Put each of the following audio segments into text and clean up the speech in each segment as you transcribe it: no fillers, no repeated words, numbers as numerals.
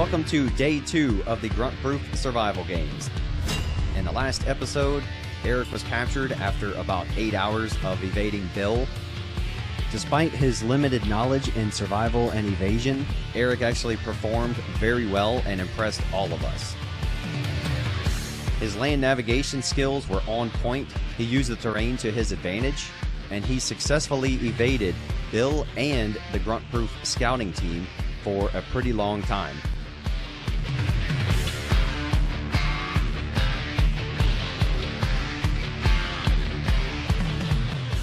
Welcome to Day 2 of the Grunt-proof survival games. In the last episode, Eric was captured after about 8 hours of evading Bill. Despite his limited knowledge in survival and evasion, Eric actually performed very well and impressed all of us. His land navigation skills were on point, he used the terrain to his advantage, and he successfully evaded Bill and the Grunt-proof scouting team for a pretty long time.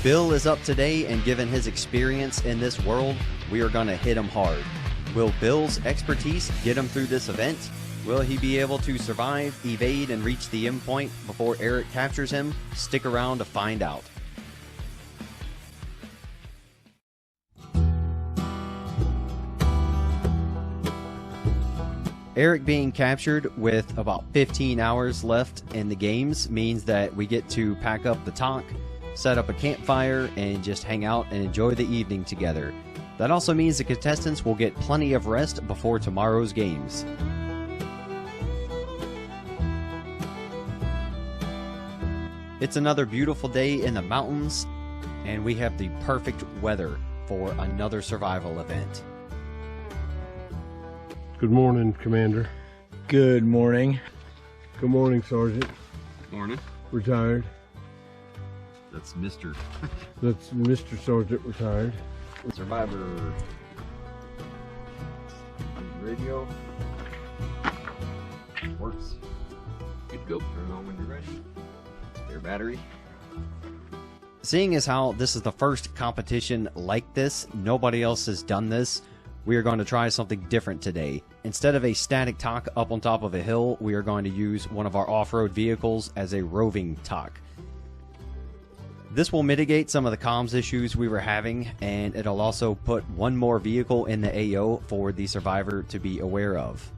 Bill is up today, and given his experience in this world, we are going to hit him hard. Will Bill's expertise get him through this event? Will he be able to survive, evade, and reach the endpoint before Eric captures him? Stick around to find out. Eric being captured with about 15 hours left in the games means that we get to pack up the talk, set up a campfire, and just hang out and enjoy the evening together. That also means the contestants will get plenty of rest before tomorrow's games. It's another beautiful day in the mountains, and we have the perfect weather for another survival event. Good morning, Commander. Good morning. Good morning, Sergeant. Morning. Retired. That's Mr. That's Mr. Sergeant retired. Survivor. Radio. Works. Good to go. Turn it on when you're ready. Spare battery. Seeing as how this is the first competition like this, nobody else has done this, we are going to try something different today. Instead of a static talk up on top of a hill, we are going to use one of our off-road vehicles as a roving talk. This will mitigate some of the comms issues we were having, and it'll also put one more vehicle in the AO for the survivor to be aware of.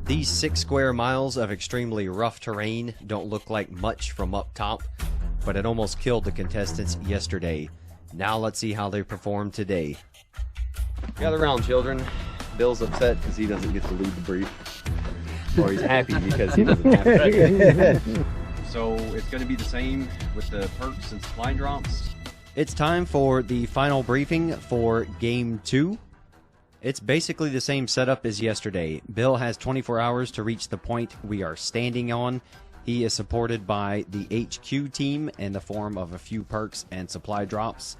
These 6 square miles of extremely rough terrain don't look like much from up top, but it almost killed the contestants yesterday. Now let's see how they perform today. Gather around, children. Bill's upset because he doesn't get to lead the brief. Or he's happy because he doesn't have to. So it's going to be the same with the perks and supply drops. It's time for the final briefing for Game 2. It's basically the same setup as yesterday. Bill has 24 hours to reach the point we are standing on. He is supported by the HQ team in the form of a few perks and supply drops.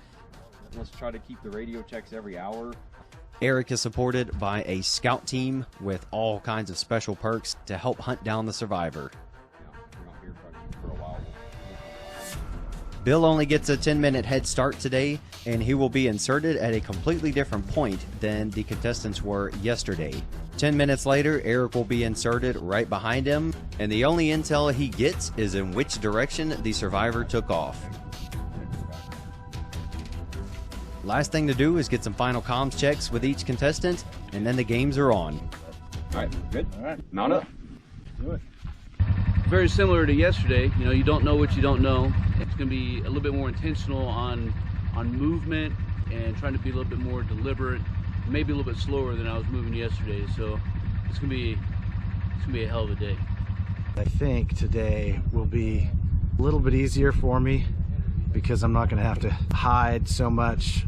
Let's try to keep the radio checks every hour. Eric is supported by a scout team with all kinds of special perks to help hunt down the survivor. Bill only gets a 10-minute head start today, and he will be inserted at a completely different point than the contestants were yesterday. 10 minutes later, Eric will be inserted right behind him, and the only intel he gets is in which direction the survivor took off. Last thing to do is get some final comms checks with each contestant, and then the games are on. Alright, good? Alright. Mount up. Do it. Very similar to yesterday. You know, you don't know what you don't know. It's going to be a little bit more intentional on movement and trying to be a little bit more deliberate, maybe a little bit slower than I was moving yesterday. So it's going to be a hell of a day. I think today will be a little bit easier for me because I'm not going to have to hide so much.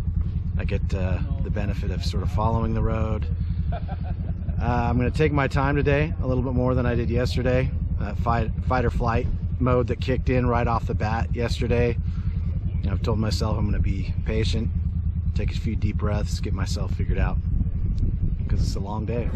I get the benefit of sort of following the road. I'm going to take my time today a little bit more than I did yesterday. Fight or flight mode that kicked in right off the bat yesterday. I've told myself I'm going to be patient, take a few deep breaths, get myself figured out, because it's a long day.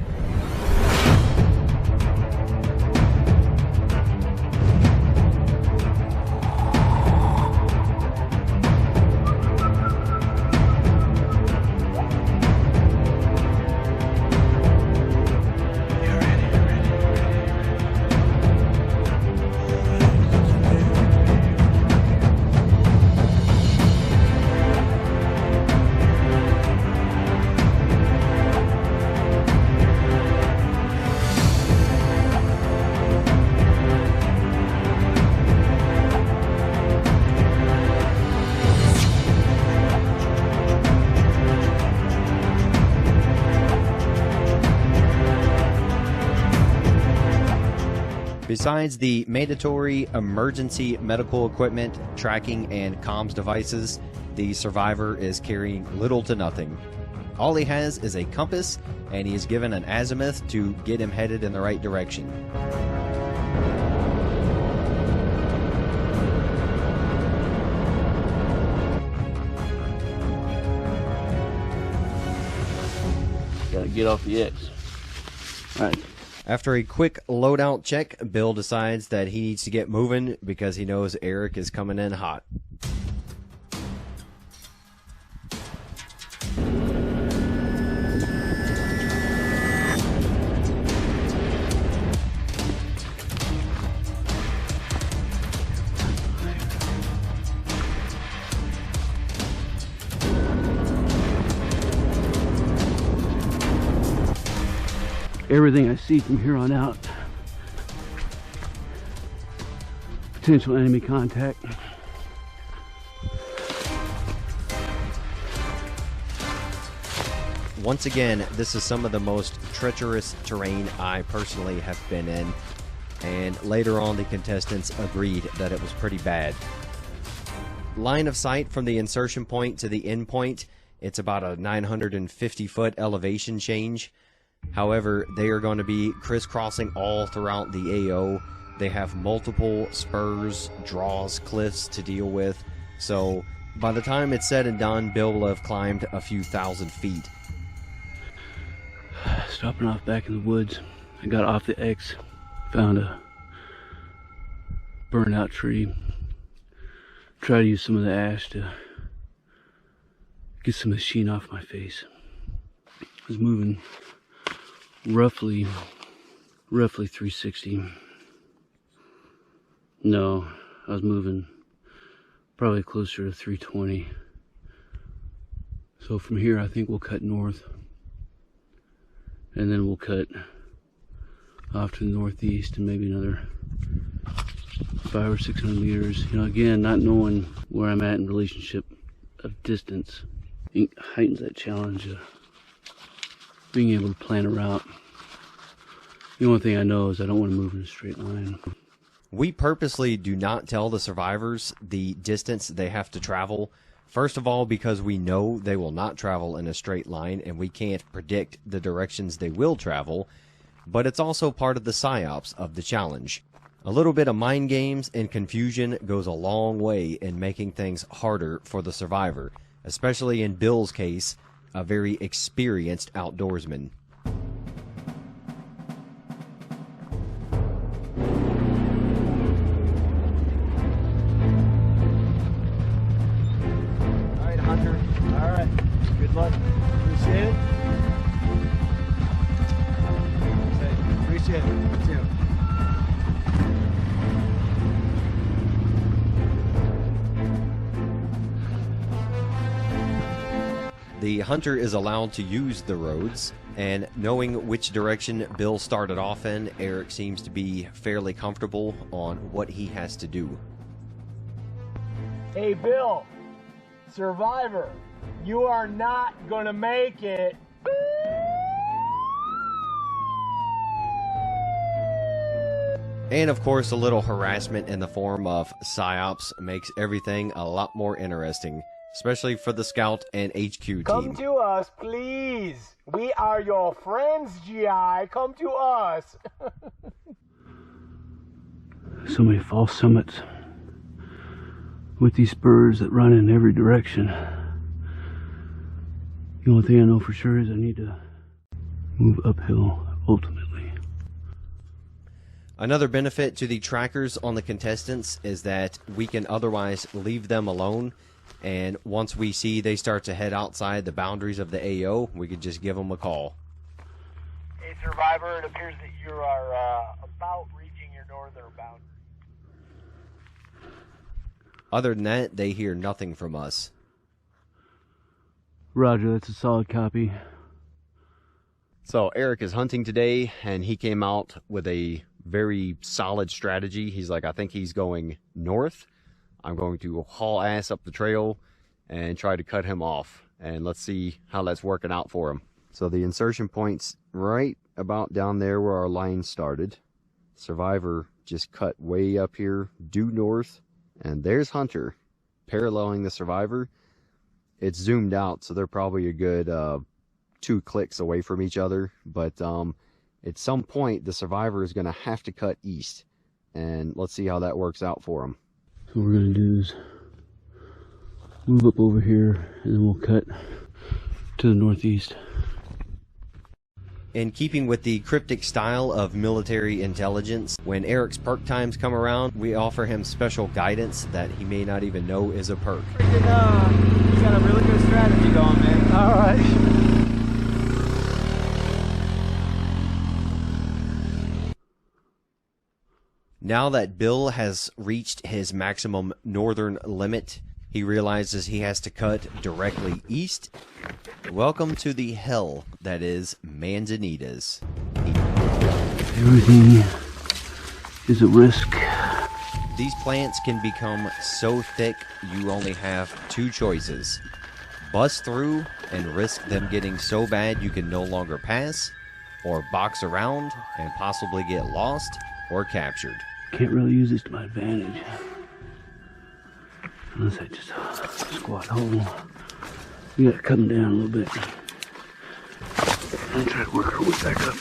Besides the mandatory emergency medical equipment, tracking, and comms devices, the survivor is carrying little to nothing. All he has is a compass, and he is given an azimuth to get him headed in the right direction. Gotta get off the X. All right. After a quick loadout check, Bill decides that he needs to get moving because he knows Eric is coming in hot. Everything I see from here on out, potential enemy contact. Once again, this is some of the most treacherous terrain I personally have been in, and later on the contestants agreed that it was pretty bad. Line of sight from the insertion point to the end point, it's about a 950-foot elevation change. However, they are going to be crisscrossing all throughout the AO. They have multiple spurs, draws, cliffs to deal with. So by the time it's said and done, Bill will have climbed a few thousand feet. Stopping off back in the woods. I got off the X, found a burned out tree. Tried to use some of the ash to get some of the sheen off my face. I was moving roughly 360. No, I was moving probably closer to 320. So from here I think we'll cut north, and then we'll cut off to the northeast and maybe another 500 or 600 meters. You know, again, not knowing where I'm at in relationship of distance, it heightens that challenge of being able to plan a route. The only thing I know is I don't want to move in a straight line. We purposely do not tell the survivors the distance they have to travel. First of all, because we know they will not travel in a straight line and we can't predict the directions they will travel, but it's also part of the psyops of the challenge. A little bit of mind games and confusion goes a long way in making things harder for the survivor, especially in Bill's case, a very experienced outdoorsman. All right, Hunter. All right. Good luck. Appreciate it. Appreciate it. You too. The hunter is allowed to use the roads, and knowing which direction Bill started off in, Eric seems to be fairly comfortable on what he has to do. Hey Bill, survivor, you are not gonna make it. And of course, a little harassment in the form of psyops makes everything a lot more interesting, especially for the scout and HQ team. Come to us, please. We are your friends, GI. Come to us. So many false summits with these spurs that run in every direction. The only thing I know for sure is I need to move uphill ultimately. Another benefit to the trackers on the contestants is that we can otherwise leave them alone, and once we see they start to head outside the boundaries of the AO, we could just give them a call. Hey survivor, it appears that you are about reaching your northern boundary. Other than that, they hear nothing from us. Roger, that's a solid copy. So Eric is hunting today, and he came out with a very solid strategy. He's like, I think he's going north. I'm going to haul ass up the trail and try to cut him off. And let's see how that's working out for him. So the insertion point's right about down there where our line started. Survivor just cut way up here, due north, and there's Hunter, paralleling the survivor. It's zoomed out, so they're probably a good 2 clicks away from each other, but at some point the survivor is going to have to cut east, and let's see how that works out for him. So what we're going to do is move up over here, and then we'll cut to the northeast. In keeping with the cryptic style of military intelligence, when Eric's perk times come around, we offer him special guidance that he may not even know is a perk. Freaking, he's got a really good strategy going, man. All right. Now that Bill has reached his maximum northern limit, he realizes he has to cut directly east. Welcome to the hell that is Manzanitas. Everything is a risk. These plants can become so thick you only have 2 choices. Bust through and risk them getting so bad you can no longer pass, or box around and possibly get lost or captured. Can't really use this to my advantage. Unless I just squat hole. We gotta cut them down a little bit. And try to work our way back up.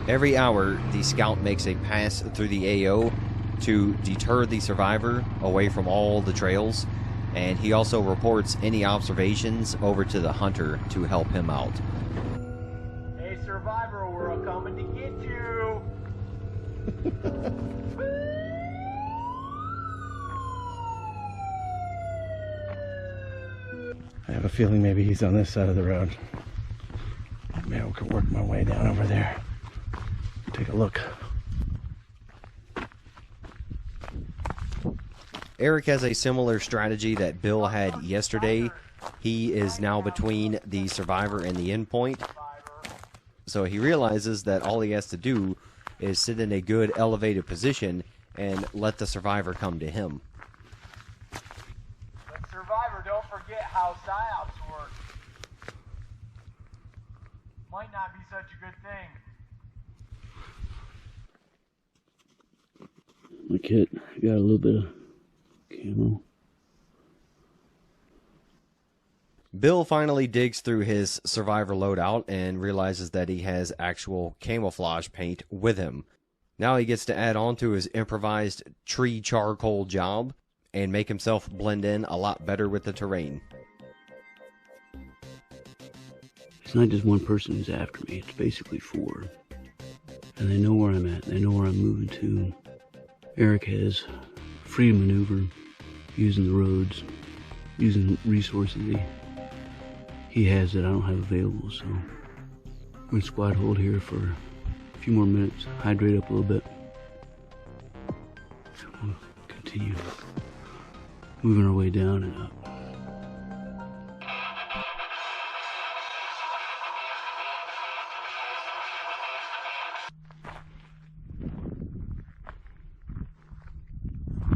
Every hour, the scout makes a pass through the AO to deter the survivor away from all the trails, and he also reports any observations over to the hunter to help him out. Hey, survivor, we're coming to get you. I have a feeling maybe he's on this side of the road. Maybe I could work my way down over there. Take a look. Eric has a similar strategy that Bill had yesterday. He is now between the survivor and the endpoint. So he realizes that all he has to do is sit in a good elevated position and let the survivor come to him. But survivor, don't forget how psyops work. Might not be such a good thing. My kit got a little bit of camo. Bill finally digs through his survivor loadout and realizes that he has actual camouflage paint with him. Now he gets to add on to his improvised tree charcoal job and make himself blend in a lot better with the terrain. It's not just one person who's after me, it's basically 4. And they know where I'm at, they know where I'm moving to. Eric has free maneuver, using the roads, using resources he has that I don't have available, so I'm going to squat hold here for a few more minutes, hydrate up a little bit. We'll continue moving our way down and up.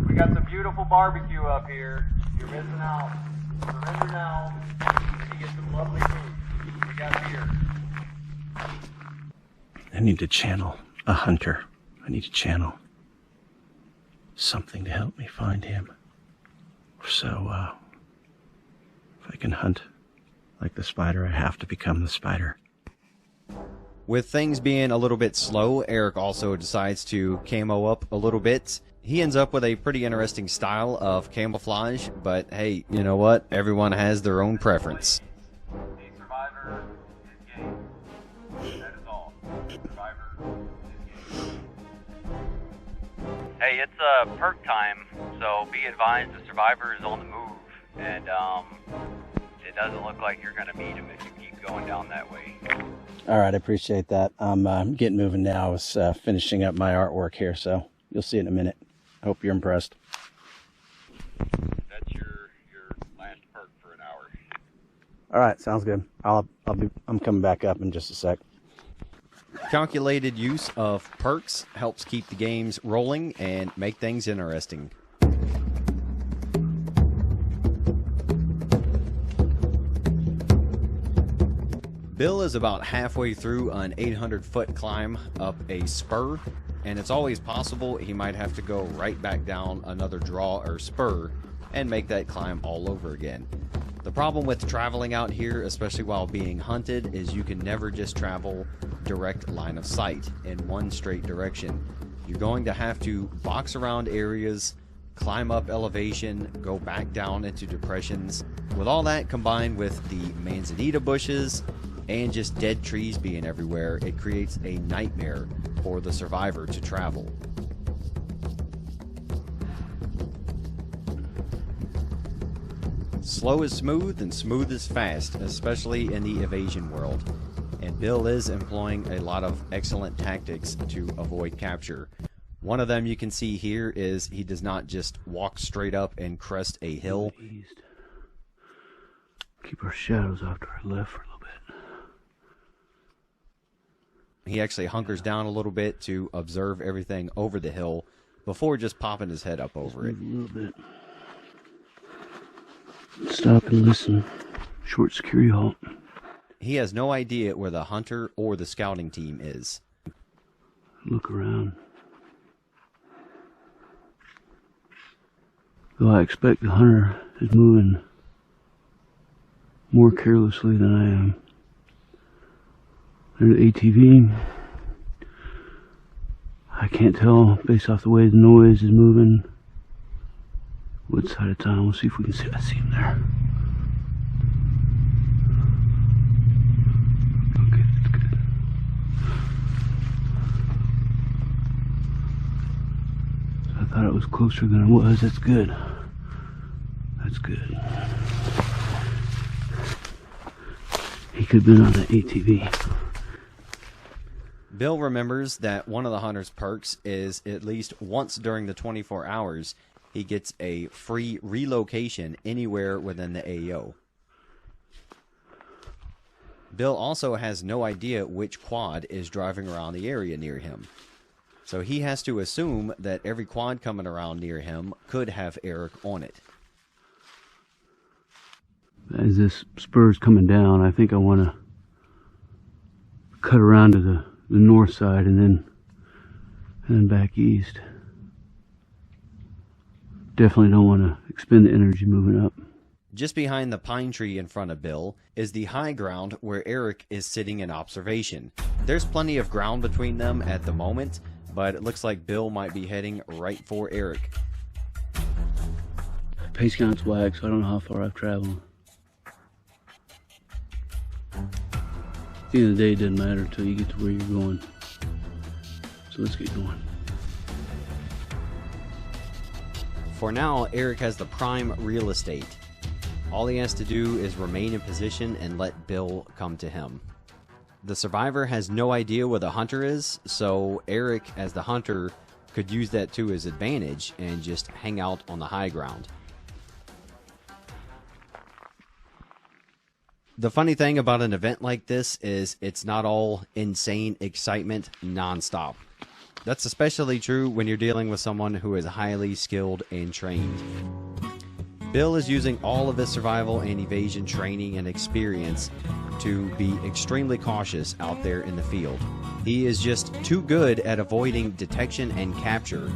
We got some beautiful barbecue up here. You're missing out. Surrender now. You get some lovely food. We got beer. I need to channel a hunter. I need to channel something to help me find him. So, if I can hunt like the spider, I have to become the spider. With things being a little bit slow, Eric also decides to camo up a little bit. He ends up with a pretty interesting style of camouflage, but hey, you know what? Everyone has their own preference. The survivor is game. That is all. Survivor is game. Hey, it's perk time, so be advised the survivor is on the move, and it doesn't look like you're going to meet him if you keep going down that way. All right, I appreciate that. I'm getting moving now. I was finishing up my artwork here, so you'll see it in a minute. I hope you're impressed. That's your last perk for an hour. All right, sounds good. I'm coming back up in just a sec. Calculated use of perks helps keep the games rolling and make things interesting. Bill is about halfway through an 800-foot climb up a spur, and it's always possible he might have to go right back down another draw or spur and make that climb all over again. The problem with traveling out here, especially while being hunted, is you can never just travel direct line of sight in one straight direction. You're going to have to box around areas, climb up elevation, go back down into depressions. With all that combined with the manzanita bushes and just dead trees being everywhere, it creates a nightmare for the survivor to travel. Slow is smooth and smooth is fast, especially in the evasion world. And Bill is employing a lot of excellent tactics to avoid capture. One of them you can see here is he does not just walk straight up and crest a hill. East. Keep our shadows off to our left for a little bit. He actually hunkers down a little bit to observe everything over the hill before just popping his head up over it. A little bit. Stop and listen. Short security halt. He has no idea where the hunter or the scouting team is. Look around. Though I expect the hunter is moving more carelessly than I am. There's the ATV. I can't tell based off the way the noise is moving what side of town. We'll see if we can see. I see him there. Okay, that's good. I thought it was closer than it was. That's good. That's good. He could have been on the ATV. Bill remembers that one of the hunter's perks is at least once during the 24 hours, he gets a free relocation anywhere within the AO. Bill also has no idea which quad is driving around the area near him. So he has to assume that every quad coming around near him could have Eric on it. As this spur is coming down, I think I want to cut around to the north side and then back east. Definitely don't want to expend the energy moving up. Just behind the pine tree in front of Bill is the high ground where Eric is sitting in observation. There's plenty of ground between them at the moment, but it looks like Bill might be heading right for Eric. Pace count's whack, so I don't know how far I've traveled. At the end of the day, it doesn't matter until you get to where you're going. So let's get going. For now, Eric has the prime real estate. All he has to do is remain in position and let Bill come to him. The survivor has no idea where the hunter is, so Eric, as the hunter, could use that to his advantage and just hang out on the high ground. The funny thing about an event like this is it's not all insane excitement nonstop. That's especially true when you're dealing with someone who is highly skilled and trained. Bill is using all of his survival and evasion training and experience to be extremely cautious out there in the field. He is just too good at avoiding detection and capture.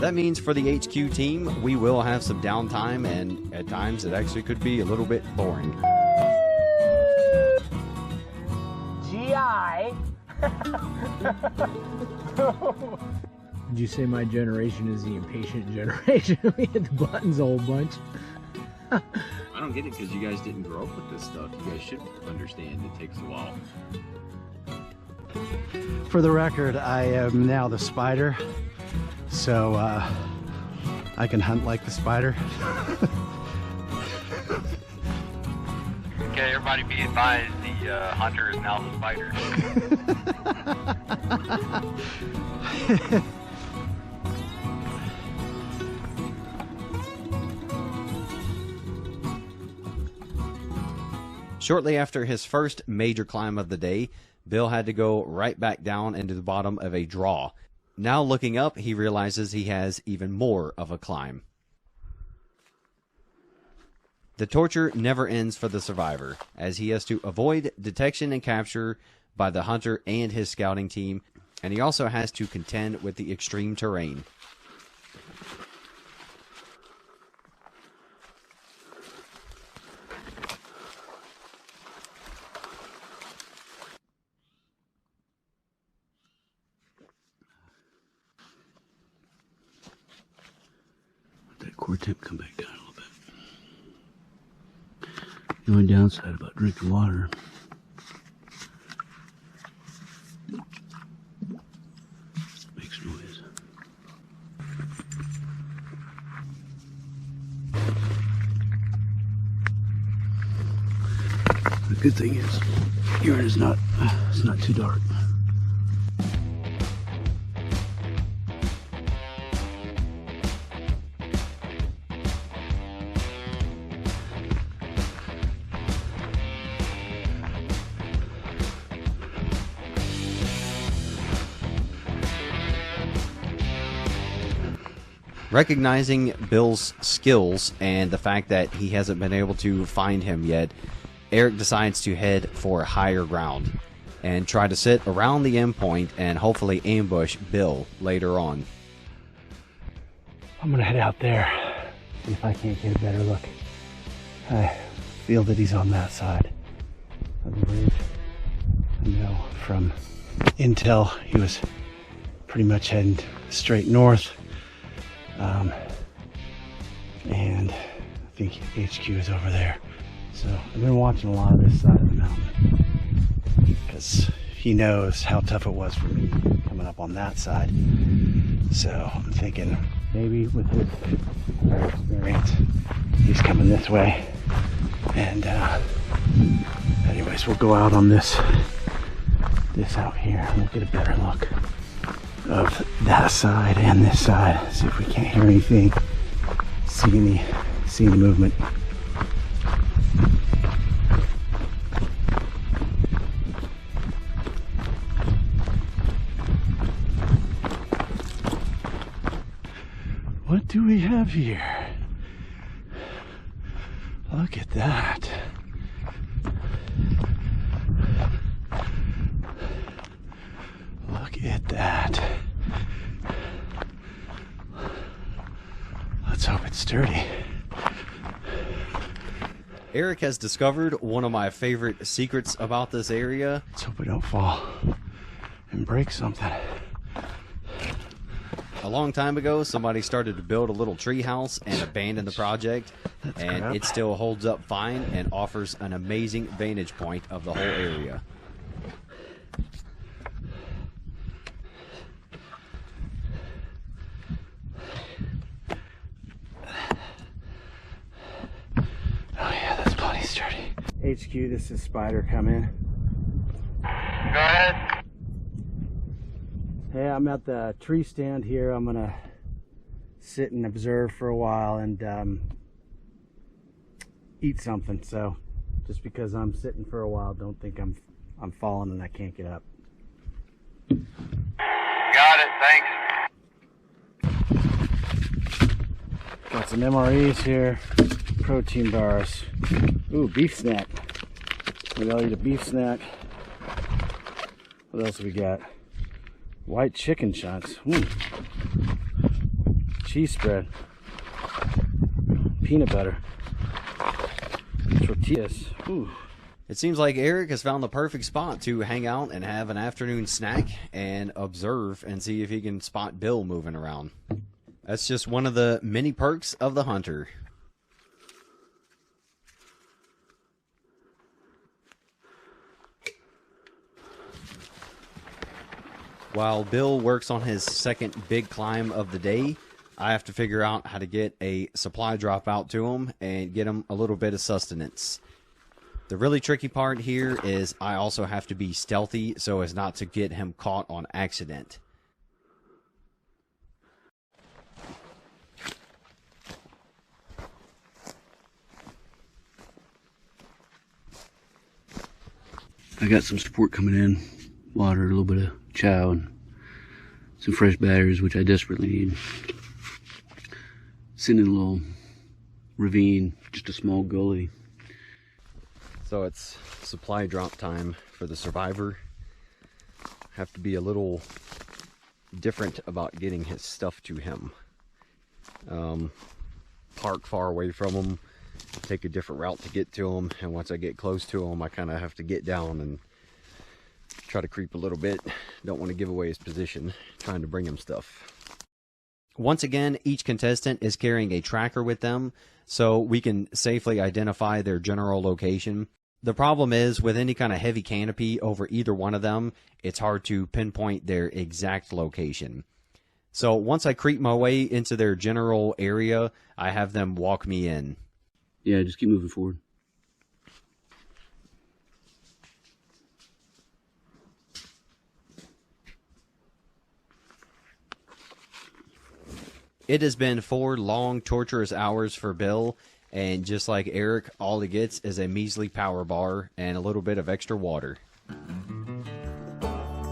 That means for the HQ team, we will have some downtime, and at times it actually could be a little bit boring. GI. Did you say my generation is the impatient generation? We hit the buttons a whole bunch. I don't get it because you guys didn't grow up with this stuff. You guys should understand it takes a while. For the record, I am now the spider, so I can hunt like the spider. Okay, everybody be advised, the hunter is now the spider. Shortly after his first major climb of the day, Bill had to go right back down into the bottom of a draw. Now looking up, he realizes he has even more of a climb. The torture never ends for the survivor, as he has to avoid detection and capture by the hunter and his scouting team, and he also has to contend with the extreme terrain. That core temp come back down a little bit. The only downside about drinking water makes noise. The good thing is here it's not too dark. Recognizing Bill's skills and the fact that he hasn't been able to find him yet, Eric decides to head for higher ground and try to sit around the endpoint and hopefully ambush Bill later on. I'm gonna head out there, see if I can't get a better look. I feel that he's on that side of the ridge. I know from intel he was pretty much heading straight north. And I think HQ is over there. So I've been watching a lot of this side of the mountain because he knows how tough it was for me coming up on that side. So I'm thinking maybe with his experience, he's coming this way. And anyways, we'll go out on this out here and we'll get a better look of that side and this side. See if we can't hear anything, see any movement. What do we have here? Look at that. Look at that. Let's hope it's sturdy. Eric has discovered one of my favorite secrets about this area. Let's hope we don't fall and break something. A long time ago, somebody started to build a little tree house and abandon the project, and it still holds up fine and offers an amazing vantage point of the whole area. HQ, this is Spider, come in. Go ahead. Hey, I'm at the tree stand here. I'm gonna sit and observe for a while and eat something. So just because I'm sitting for a while, don't think I'm falling and I can't get up. Got it, thanks. Got some MREs here, protein bars. Ooh, beef snack. Maybe I'll eat a beef snack. What else we got? White chicken chunks. Cheese spread. Peanut butter. Tortillas. Ooh. It seems like Eric has found the perfect spot to hang out and have an afternoon snack and observe and see if he can spot Bill moving around. That's just one of the many perks of the hunter. While Bill works on his second big climb of the day, I have to figure out how to get a supply drop out to him and get him a little bit of sustenance. The really tricky part here is I also have to be stealthy so as not to get him caught on accident. I got some support coming in, water, a little bit of chow, and some fresh batteries, which I desperately need. Sitting in a little ravine just a small gully. So it's supply drop time for the survivor. Have to be a little different about getting his stuff to him. Park far away from him, take a different route to get to him, and once I get close to him, I kind of have to get down and try to creep a little bit. Don't want to give away his position, trying to bring him stuff. Once again, each contestant is carrying a tracker with them, so we can safely identify their general location. The problem is, with any kind of heavy canopy over either one of them, it's hard to pinpoint their exact location. So once I creep my way into their general area, I have them walk me in. Yeah, just keep moving forward. It has been 4 long, torturous hours for Bill, and just like Eric, all he gets is a measly power bar and a little bit of extra water.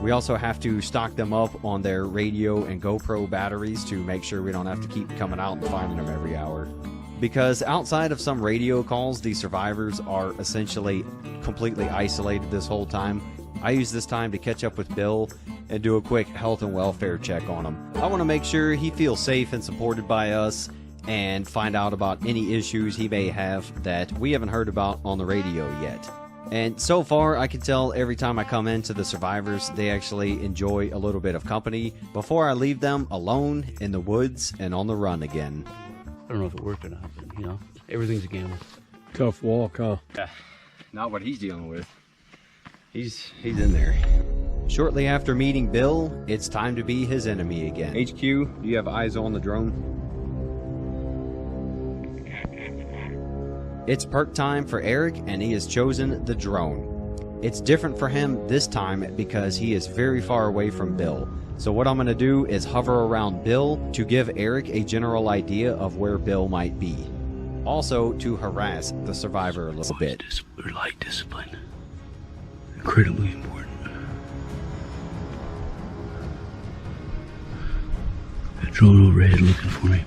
We also have to stock them up on their radio and GoPro batteries to make sure we don't have to keep coming out and finding them every hour. Because outside of some radio calls, the survivors are essentially completely isolated this whole time. I use this time to catch up with Bill and do a quick health and welfare check on him. I want to make sure he feels safe and supported by us, and find out about any issues he may have that we haven't heard about on the radio yet. And so far, I can tell every time I come into the survivors, they actually enjoy a little bit of company before I leave them alone in the woods and on the run again. I don't know if it worked or not, but, you know, everything's a gamble. Tough walk, huh? Not what he's dealing with. He's in there. Shortly after meeting Bill, it's time to be his enemy again. HQ, do you have eyes on the drone? It's perk time for Eric, and he has chosen the drone. It's different for him this time because he is very far away from Bill. So what I'm going to do is hover around Bill to give Eric a general idea of where Bill might be. Also to harass the survivor a little bit. Light discipline. Incredibly important. That drone overhead looking for me.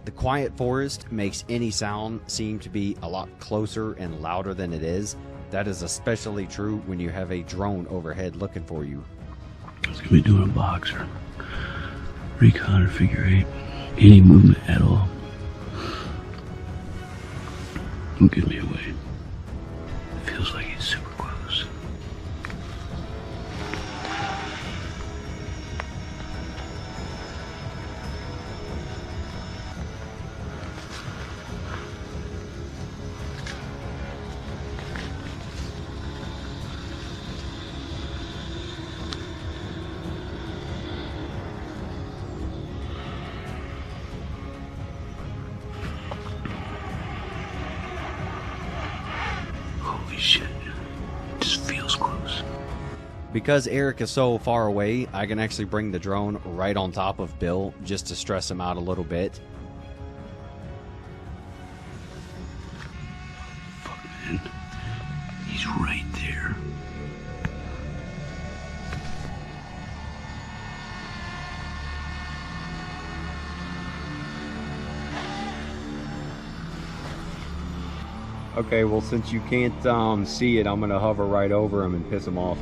The quiet forest makes any sound seem to be a lot closer and louder than it is. That is especially true when you have a drone overhead looking for you. I was going to be doing a box or recon or figure 8. Any movement at all. Don't give me away. It feels like it's super close. Shit, it just feels close. Because Eric is so far away, I can actually bring the drone right on top of Bill just to stress him out a little bit. Fuck, man. He's right there. Okay, well, since you can't see it, I'm gonna hover right over him and piss him off.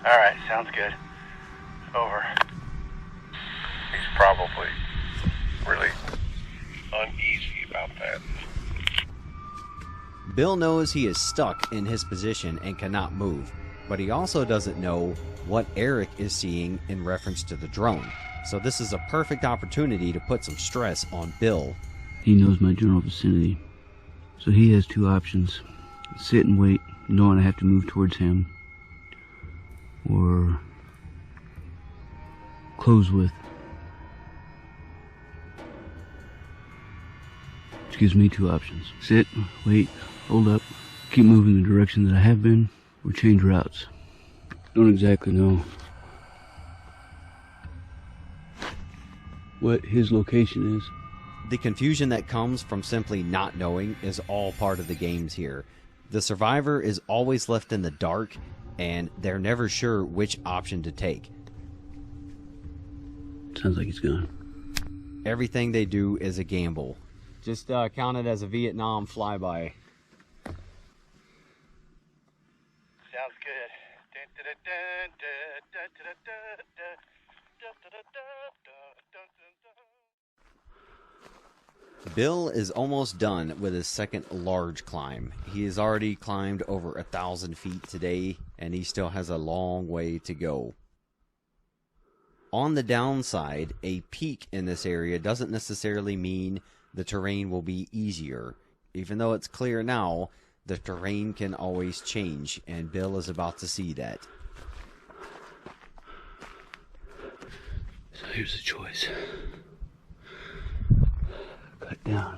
Alright, sounds good. Over. He's probably really uneasy about that. Bill knows he is stuck in his position and cannot move, but he also doesn't know what Eric is seeing in reference to the drone. So this is a perfect opportunity to put some stress on Bill. He knows my general vicinity, so he has 2 options. Sit and wait, knowing I have to move towards him, or close with. Which gives me 2 options. Sit, wait, hold up, keep moving the direction that I have been, or change routes. Don't exactly know what his location is. The confusion that comes from simply not knowing is all part of the games here. The survivor is always left in the dark, and they're never sure which option to take. Sounds like he's gone. Everything they do is a gamble. Just count it as a Vietnam flyby. Sounds good. Bill is almost done with his second large climb. He has already climbed over 1,000 feet today, and he still has a long way to go. On the downside, a peak in this area doesn't necessarily mean the terrain will be easier. Even though it's clear now, the terrain can always change, and Bill is about to see that. So here's the choice. Cut down.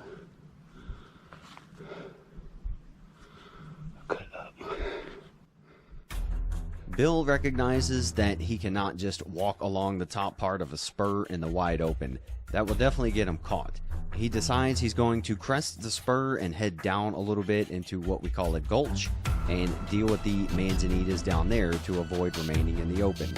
Cut up. Bill recognizes that he cannot just walk along the top part of a spur in the wide open. That will definitely get him caught. He decides he's going to crest the spur and head down a little bit into what we call a gulch and deal with the manzanitas down there to avoid remaining in the open.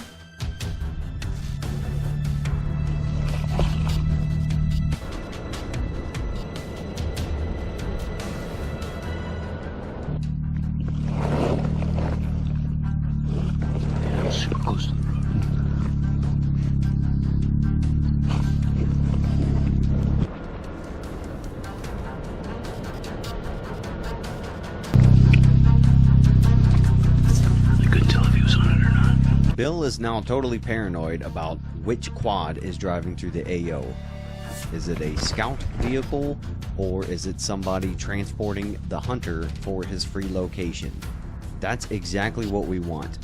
Bill is now totally paranoid about which quad is driving through the AO. Is it a scout vehicle, or is it somebody transporting the hunter for his free location? That's exactly what we want.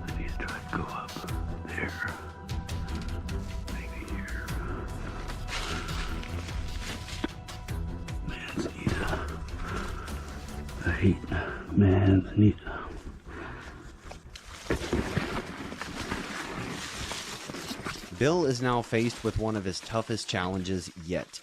I need to try to go up there. Maybe here. Manzanita. I hate manzanita. Bill is now faced with one of his toughest challenges yet.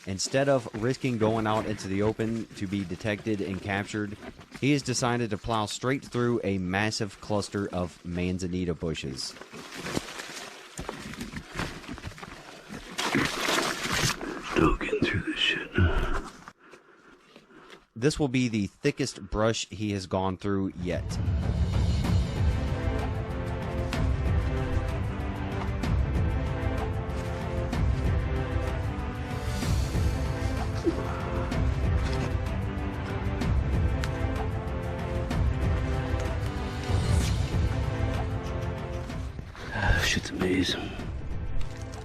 Instead of risking going out into the open to be detected and captured, he has decided to plow straight through a massive cluster of manzanita bushes. Still getting through this shit. This will be the thickest brush he has gone through yet. Shit's amazing.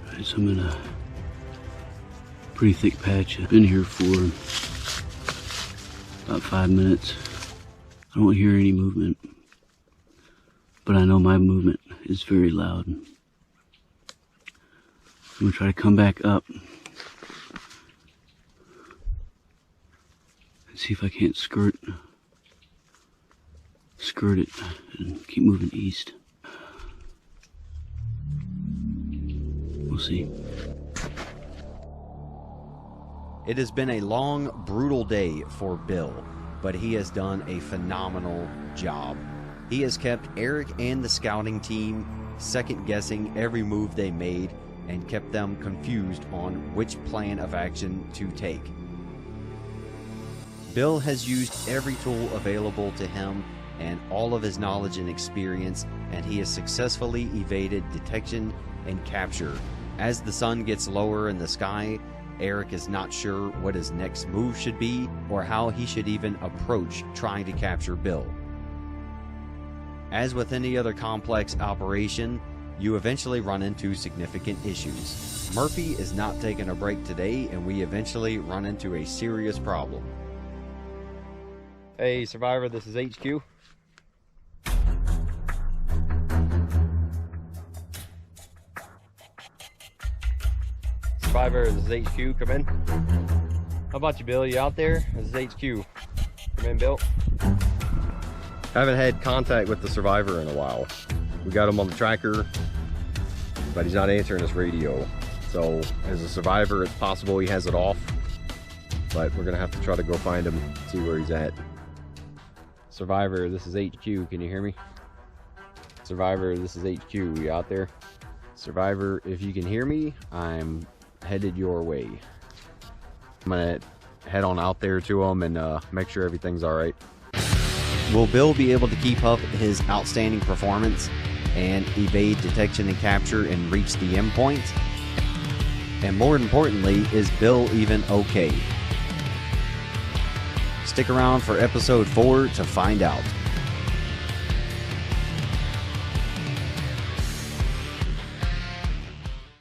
Alright, so I'm in a pretty thick patch. I've been here for about 5 minutes. I don't hear any movement, but I know my movement is very loud. I'm gonna try to come back up and see if I can't skirt it and keep moving east. We'll see. It has been a long, brutal day for Bill, but he has done a phenomenal job. He has kept Eric and the scouting team second-guessing every move they made and kept them confused on which plan of action to take. Bill has used every tool available to him and all of his knowledge and experience, and he has successfully evaded detection and capture. As the sun gets lower in the sky, Eric is not sure what his next move should be or how he should even approach trying to capture Bill. As with any other complex operation, you eventually run into significant issues. Murphy is not taking a break today, and we eventually run into a serious problem. Hey, Survivor, this is HQ. Survivor, this is HQ, come in. How about you, Bill? You out there? This is HQ. Come in, Bill. I haven't had contact with the Survivor in a while. We got him on the tracker, but he's not answering his radio. So, as a Survivor, it's possible he has it off, but we're gonna have to try to go find him, see where he's at. Survivor, this is HQ, can you hear me? Survivor, this is HQ. We out there? Survivor, if you can hear me, I'm headed your way. I'm gonna head on out there to them and make sure everything's all right. Will Bill be able to keep up his outstanding performance and evade detection and capture and reach the endpoint? And more importantly, is Bill even okay? Stick around for episode 4 to find out.